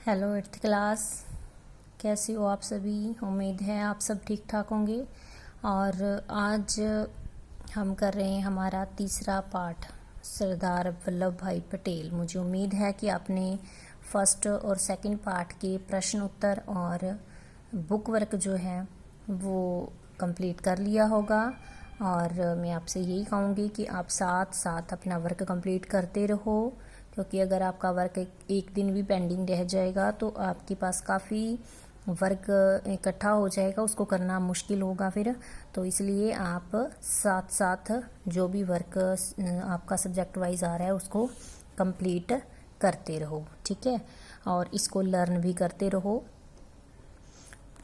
Hello eighth class, कैसे हो आप सभी। उम्मीद है आप सब ठीक ठाक होंगे। और आज हम कर रहे हैं हमारा तीसरा पाठ, सरदार वल्लभ भाई पटेल। मुझे उम्मीद है कि आपने फर्स्ट और सेकंड पार्ट के प्रश्न उत्तर और बुक वर्क जो है वो कंप्लीट कर लिया होगा। और मैं आपसे यही कहूँगी कि आप साथ साथ अपना वर्क कंप्लीट करते रहो, क्योंकि अगर आपका वर्क एक दिन भी पेंडिंग रह जाएगा तो आपके पास काफ़ी वर्क इकट्ठा हो जाएगा, उसको करना मुश्किल होगा फिर। तो इसलिए आप साथ साथ जो भी वर्क आपका सब्जेक्ट वाइज आ रहा है उसको कंप्लीट करते रहो, ठीक है। और इसको लर्न भी करते रहो।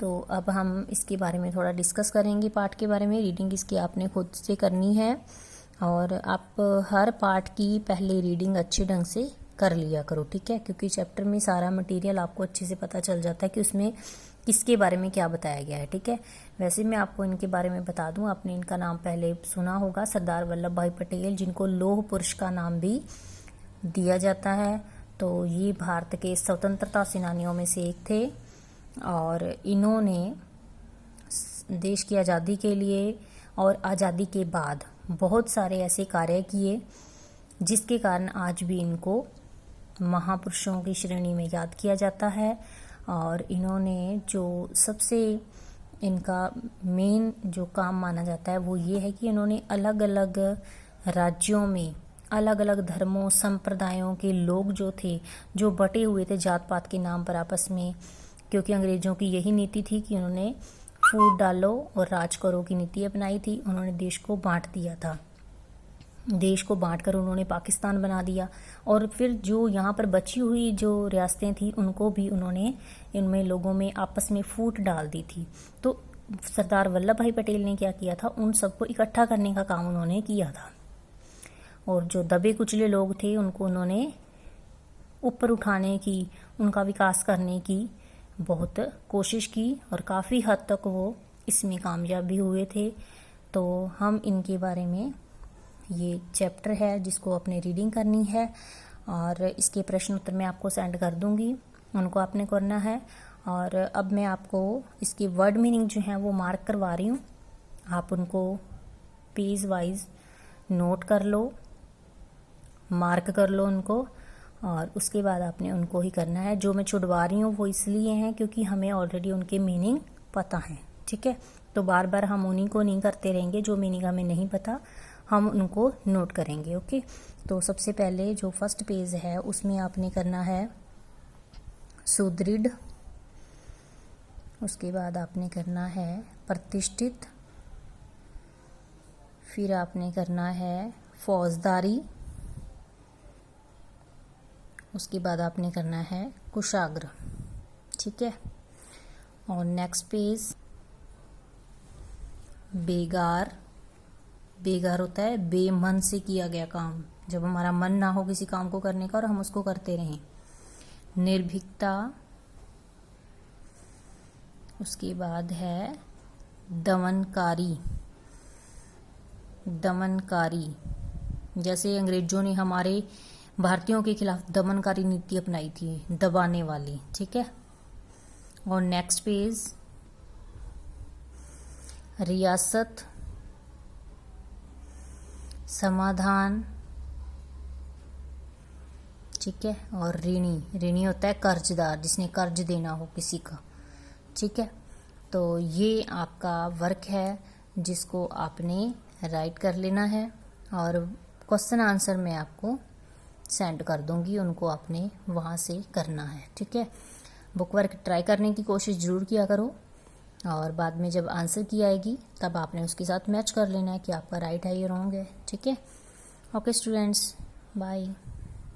तो अब हम इसके बारे में थोड़ा डिस्कस करेंगे, पार्ट के बारे में। रीडिंग इसकी आपने खुद से करनी है और आप हर पार्ट की पहले रीडिंग अच्छे ढंग से कर लिया करो, ठीक है। क्योंकि चैप्टर में सारा मटेरियल आपको अच्छे से पता चल जाता है कि उसमें किसके बारे में क्या बताया गया है, ठीक है। वैसे मैं आपको इनके बारे में बता दूं, आपने इनका नाम पहले सुना होगा, सरदार वल्लभ भाई पटेल, जिनको लौह पुरुष का नाम भी दिया जाता है। तो ये भारत के स्वतंत्रता सेनानियों में से एक थे और इन्होंने देश की आज़ादी के लिए और आज़ादी के बाद बहुत सारे ऐसे कार्य किए जिसके कारण आज भी इनको महापुरुषों की श्रेणी में याद किया जाता है। और इन्होंने जो सबसे इनका मेन जो काम माना जाता है वो ये है कि इन्होंने अलग अलग राज्यों में अलग अलग धर्मों संप्रदायों के लोग जो थे, जो बटे हुए थे जात पात के नाम पर आपस में, क्योंकि अंग्रेजों की यही नीति थी कि उन्होंने फूट डालो और राज करो की नीति अपनाई थी। उन्होंने देश को बांट दिया था, देश को बांटकर उन्होंने पाकिस्तान बना दिया। और फिर जो यहाँ पर बची हुई जो रियासतें थी उनको भी उन्होंने इनमें लोगों में आपस में फूट डाल दी थी। तो सरदार वल्लभ भाई पटेल ने क्या किया था, उन सबको इकट्ठा करने का काम उन्होंने किया था। और जो दबे कुचले लोग थे उनको उन्होंने ऊपर उठाने की, उनका विकास करने की बहुत कोशिश की और काफ़ी हद तक वो इसमें कामयाब भी हुए थे। तो हम इनके बारे में, ये चैप्टर है जिसको अपने रीडिंग करनी है और इसके प्रश्न उत्तर मैं आपको सेंड कर दूंगी, उनको आपने करना है। और अब मैं आपको इसकी वर्ड मीनिंग जो है वो मार्क करवा रही हूँ, आप उनको पेज वाइज नोट कर लो, मार्क कर लो उनको, और उसके बाद आपने उनको ही करना है। जो मैं छुड़वा रही हूँ वो इसलिए हैं क्योंकि हमें ऑलरेडी उनके मीनिंग पता है, ठीक है। तो बार बार हम उन्हीं को नहीं करते रहेंगे, जो मीनिंग हमें नहीं पता हम उनको नोट करेंगे, ओके। तो सबसे पहले जो फर्स्ट पेज है उसमें आपने करना है सुदृढ़, उसके बाद आपने करना है प्रतिष्ठित, फिर आपने करना है फौजदारी, उसके बाद आपने करना है कुशाग्र, ठीक है। और नेक्स्ट पेज बेगार, बेगार होता है बेमन से किया गया काम, जब हमारा मन ना हो किसी काम को करने का और हम उसको करते रहें। निर्भीकता, उसके बाद है दमनकारी, दमनकारी, जैसे अंग्रेजों ने हमारे भारतीयों के खिलाफ दमनकारी नीति अपनाई थी, दबाने वाली, ठीक है। और नेक्स्ट पेज रियासत, समाधान, ठीक है। और ऋणी, ऋणी होता है कर्जदार, जिसने कर्ज देना हो किसी का, ठीक है। तो ये आपका वर्क है जिसको आपने राइट कर लेना है और क्वेश्चन आंसर मैं आपको सेंड कर दूंगी, उनको आपने वहाँ से करना है, ठीक है। बुक वर्क ट्राई करने की कोशिश ज़रूर किया करो और बाद में जब आंसर की आएगी तब आपने उसके साथ मैच कर लेना है कि आपका राइट है या रॉन्ग है, ठीक है। Okay students, bye.